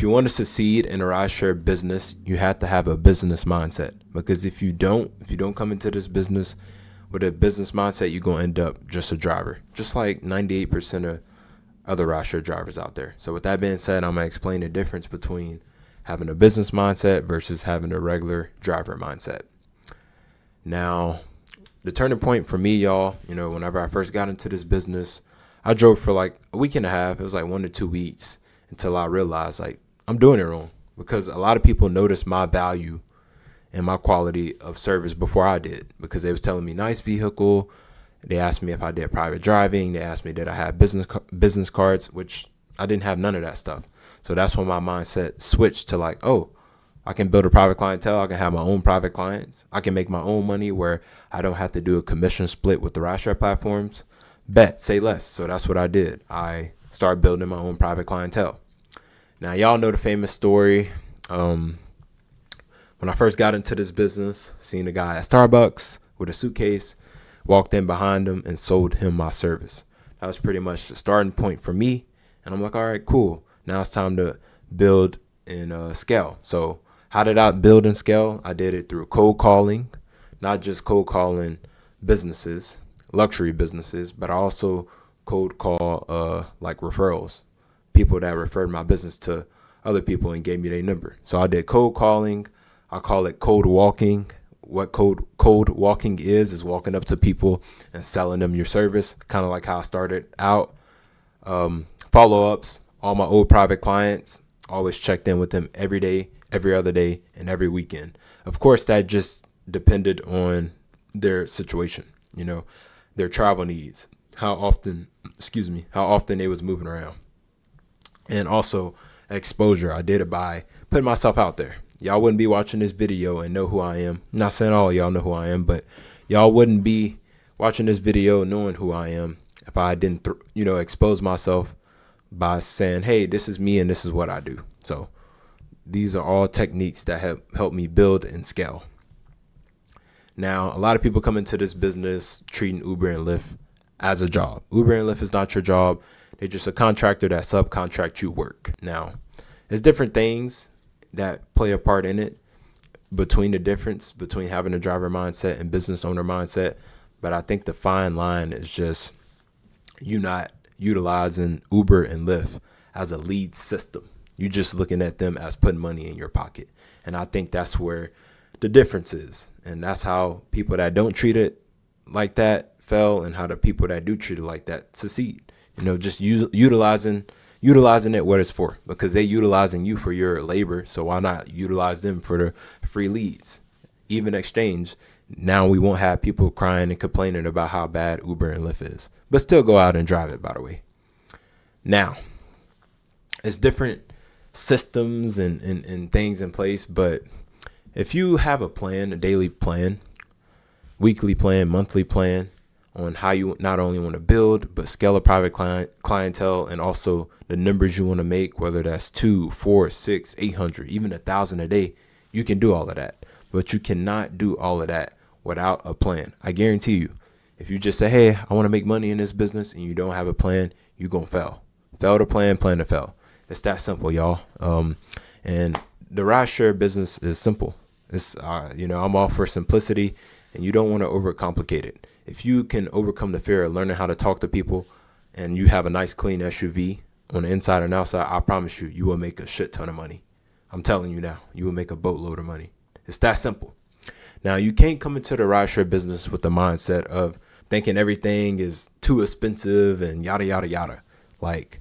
if you want to succeed in a rideshare business, you have to have a business mindset. Because if you don't come into this business with a business mindset, you're going to end up just a driver, just like 98% of other rideshare drivers out there. So with that being said, I'm going to explain the difference between having a business mindset versus having a regular driver mindset. Now, the turning point for me, y'all, whenever I first got into this business, I drove for like a week and a half. It was like 1 to 2 weeks until I realized like I'm doing it wrong, because a lot of people noticed my value and my quality of service before I did, because they was telling me nice vehicle. They asked me if I did private driving. They asked me did I have business cards, which I didn't have none of that stuff. So that's when my mindset switched to like, oh, I can build a private clientele. I can have my own private clients. I can make my own money where I don't have to do a commission split with the rideshare platforms. Bet, say less. So that's what I did. I started building my own private clientele. Now, y'all know the famous story. When I first got into this business, seen a guy at Starbucks with a suitcase, walked in behind him and sold him my service. That was pretty much the starting point for me. And I'm like, all right, cool. Now it's time to build and scale. So how did I build and scale? I did it through cold calling, not just cold calling businesses, luxury businesses, but I also cold call like referrals, people that referred my business to other people and gave me their number. So I did cold calling. I call it cold walking. What cold walking is walking up to people and selling them your service, kind of like how I started out. Follow-ups, all my old private clients, always checked in with them every day, every other day, and every weekend. Of course, that just depended on their situation, their travel needs, how often they was moving around. And also exposure. I did it by putting myself out there. Y'all wouldn't be watching this video and know who I am. I'm not saying all of y'all know who I am, but y'all wouldn't be watching this video knowing who I am if I didn't, expose myself by saying, hey, this is me and this is what I do. So these are all techniques that have helped me build and scale. Now, a lot of people come into this business treating Uber and Lyft as a job. Uber and Lyft is not your job. They're just a contractor that subcontract you work. Now, there's different things that play a part in it, between the difference between having a driver mindset and business owner mindset. But I think the fine line is just you not utilizing Uber and Lyft as a lead system. You just looking at them as putting money in your pocket. And I think that's where the difference is. And that's how people that don't treat it like that fail, and how the people that do treat it like that succeed. Just utilizing it what it's for, because they're utilizing you for your labor. So why not utilize them for the free leads? Even exchange. Now we won't have people crying and complaining about how bad Uber and Lyft is, but still go out and drive it, by the way. Now, it's different systems and things in place, but if you have a plan, a daily plan, weekly plan, monthly plan, on how you not only want to build, but scale a private clientele, and also the numbers you want to make, whether that's 2, 4, 6, 800, even 1,000 a day, you can do all of that. But you cannot do all of that without a plan. I guarantee you, if you just say, hey, I want to make money in this business, and you don't have a plan, you're going to fail. Fail to plan to fail. It's that simple, y'all. And the rideshare business is simple. It's, I'm all for simplicity, and you don't want to overcomplicate it. If you can overcome the fear of learning how to talk to people, and you have a nice clean SUV on the inside and outside, I promise you, you will make a shit ton of money. I'm telling you now, you will make a boatload of money. It's that simple. Now, you can't come into the rideshare business with the mindset of thinking everything is too expensive and yada, yada, yada. Like,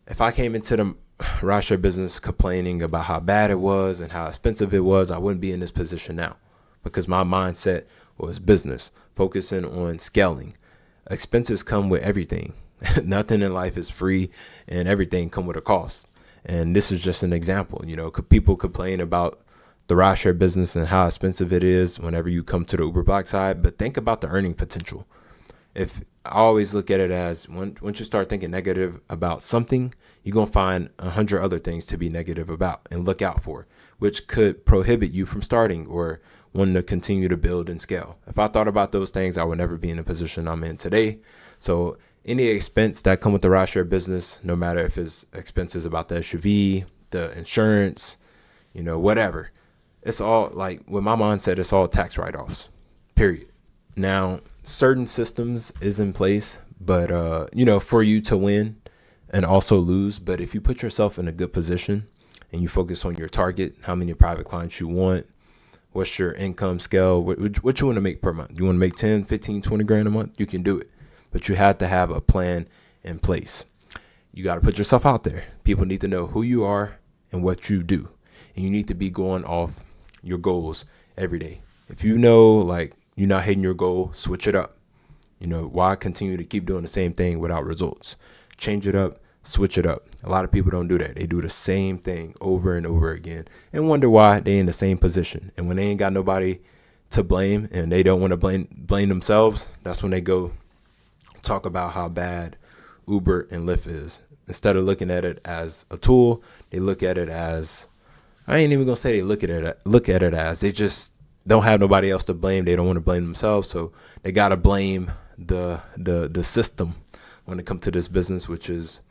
if I came into the rideshare business complaining about how bad it was and how expensive it was, I wouldn't be in this position now, because my mindset was business, focusing on scaling. Expenses come with everything. Nothing in life is free, and everything come with a cost. And this is just an example. People complain about the rideshare business and how expensive it is whenever you come to the Uber Black side, but think about the earning potential. If I always look at it as once you start thinking negative about something, you're going to find 100 other things to be negative about and look out for, which could prohibit you from starting or wanting to continue to build and scale. If I thought about those things, I would never be in the position I'm in today. So any expense that come with the rideshare business, no matter if it's expenses about the SUV, the insurance, whatever. It's all like, with my mindset, it's all tax write-offs, period. Now, certain systems is in place, but, for you to win and also lose. But if you put yourself in a good position and you focus on your target, how many private clients you want, what's your income scale, what you want to make per month. You want to make 10, 15, 20 grand a month? You can do it. But you have to have a plan in place. You got to put yourself out there. People need to know who you are and what you do. And you need to be going off your goals every day. If you know, like, you're not hitting your goal, switch it up. Why continue to keep doing the same thing without results? Change it up, switch it up. A lot of people don't do that. They do the same thing over and over again and wonder why they in the same position. And when they ain't got nobody to blame and they don't want to blame themselves, that's when they go talk about how bad Uber and Lyft is. Instead of looking at it as a tool, they look at it as, I ain't even gonna say they look at it as, they just don't have nobody else to blame. They don't want to blame themselves, so they gotta blame the system when it comes to this business, which is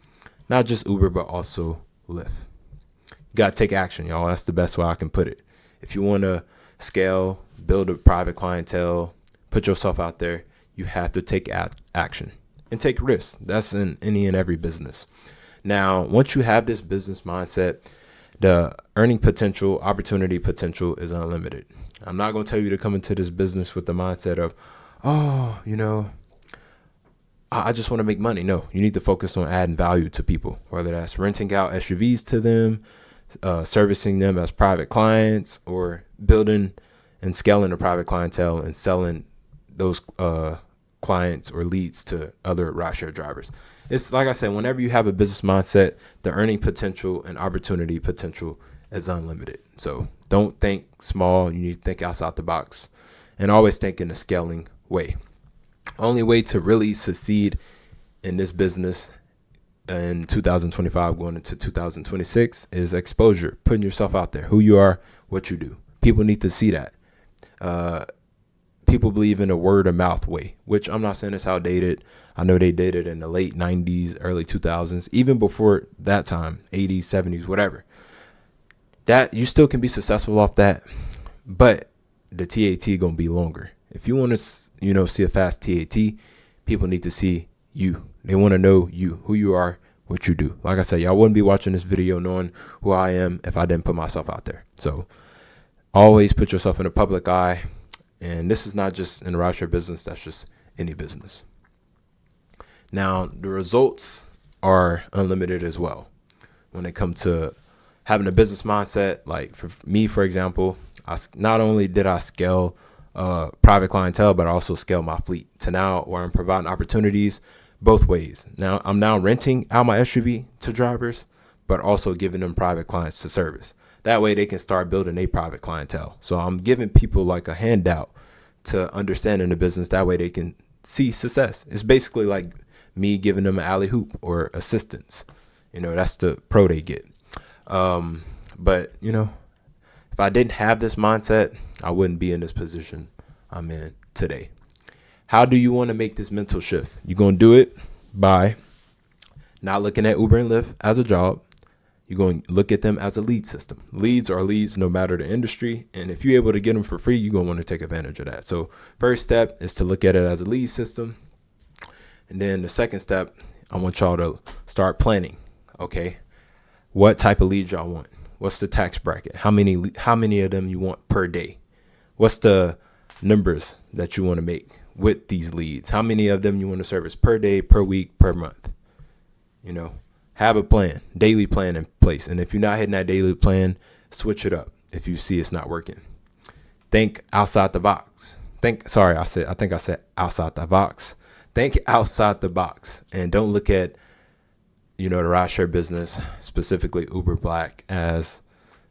not just Uber but also Lyft. You gotta take action, y'all. That's the best way I can put it. If you want to scale, build a private clientele, put yourself out there, you have to take action and take risks. That's in any and every business. Now, once you have this business mindset, the earning potential, opportunity potential is unlimited. I'm not going to tell you to come into this business with the mindset of, I just want to make money. No, you need to focus on adding value to people, whether that's renting out SUVs to them, servicing them as private clients, or building and scaling a private clientele and selling those clients or leads to other rideshare drivers. It's like I said, whenever you have a business mindset, the earning potential and opportunity potential is unlimited. So don't think small. You need to think outside the box and always think in a scaling way. Only way to really succeed in this business in 2025 going into 2026 is exposure, putting yourself out there, who you are, what you do. People need to see that. People believe in a word of mouth way, which I'm not saying it's outdated. I know they did it in the late 90s, early 2000s, even before that time, 80s, 70s, whatever. That you still can be successful off that, but the TAT gonna be longer. If you want to, see a fast TAT, people need to see you. They want to know you, who you are, what you do. Like I said, y'all wouldn't be watching this video knowing who I am if I didn't put myself out there. So always put yourself in the public eye. And this is not just in the rideshare business, that's just any business. Now, the results are unlimited as well. When it comes to having a business mindset, like for me, for example, not only did I scale private clientele, but I also scale my fleet to now where I'm providing opportunities both ways. Now, I'm now renting out my SUV to drivers, but also giving them private clients to service. That way they can start building a private clientele. So I'm giving people like a handout to understanding the business. That way they can see success. It's basically like me giving them an alley hoop or assistance. That's the pro they get. But if I didn't have this mindset, I wouldn't be in this position I'm in today. How do you want to make this mental shift? You're going to do it by not looking at Uber and Lyft as a job. You're going to look at them as a lead system. Leads are leads no matter the industry. And if you're able to get them for free, you're going to want to take advantage of that. So first step is to look at it as a lead system. And then the second step, I want y'all to start planning. Okay. What type of leads y'all want? What's the tax bracket? How many of them you want per day? What's the numbers that you want to make with these leads? How many of them you want to service per day, per week, per month? Have a plan, daily plan in place. And if you're not hitting that daily plan, switch it up if you see it's not working. Think outside the box. I think I said outside the box. Think outside the box and don't look at, the rideshare business, specifically Uber Black, as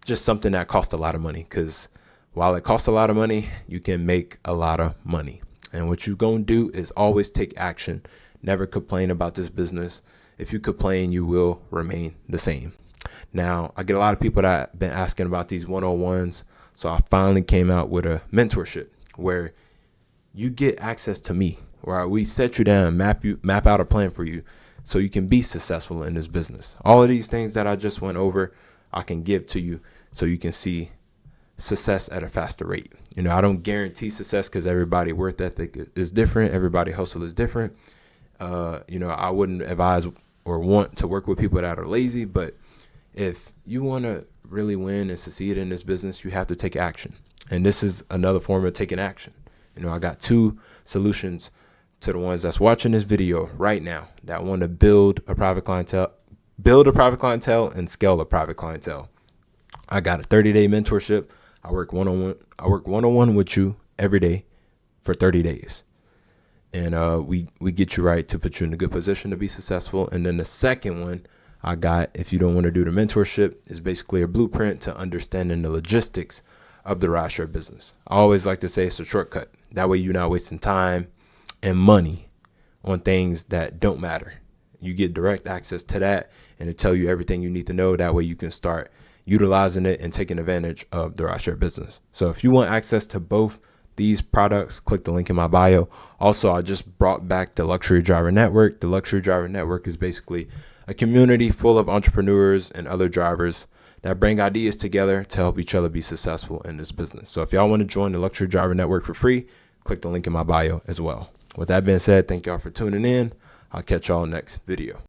just something that costs a lot of money. Because while it costs a lot of money, you can make a lot of money. And what you're going to do is always take action. Never complain about this business. If you complain, you will remain the same. Now, I get a lot of people that have been asking about these one-on-ones. So I finally came out with a mentorship where you get access to me, where we set you down, map out a plan for you so you can be successful in this business. All of these things that I just went over, I can give to you so you can see success at a faster rate. You know, I don't guarantee success because everybody work ethic is different. Everybody hustle is different. You know, I wouldn't advise or want to work with people that are lazy, but if you want to really win and succeed in this business, you have to take action. And this is another form of taking action. You know, I got 2 solutions to the ones that's watching this video right now that want to build a private clientele and scale a private clientele. I got a 30-day mentorship. I work one-on-one with you every day for 30 days. And we get you right to put you in a good position to be successful. And then the second one I got, if you don't want to do the mentorship, is basically a blueprint to understanding the logistics of the rideshare business. I always like to say it's a shortcut. That way you're not wasting time and money on things that don't matter. You get direct access to that and it tell you everything you need to know. That way you can start utilizing it and taking advantage of the rideshare business. So if you want access to both these products, click the link in my bio. Also, I just brought back the Luxury Driver Network. The Luxury Driver Network is basically a community full of entrepreneurs and other drivers that bring ideas together to help each other be successful in this business. So if y'all want to join the Luxury Driver Network for free, click the link in my bio as well. With that being said, thank y'all for tuning in. I'll catch y'all next video.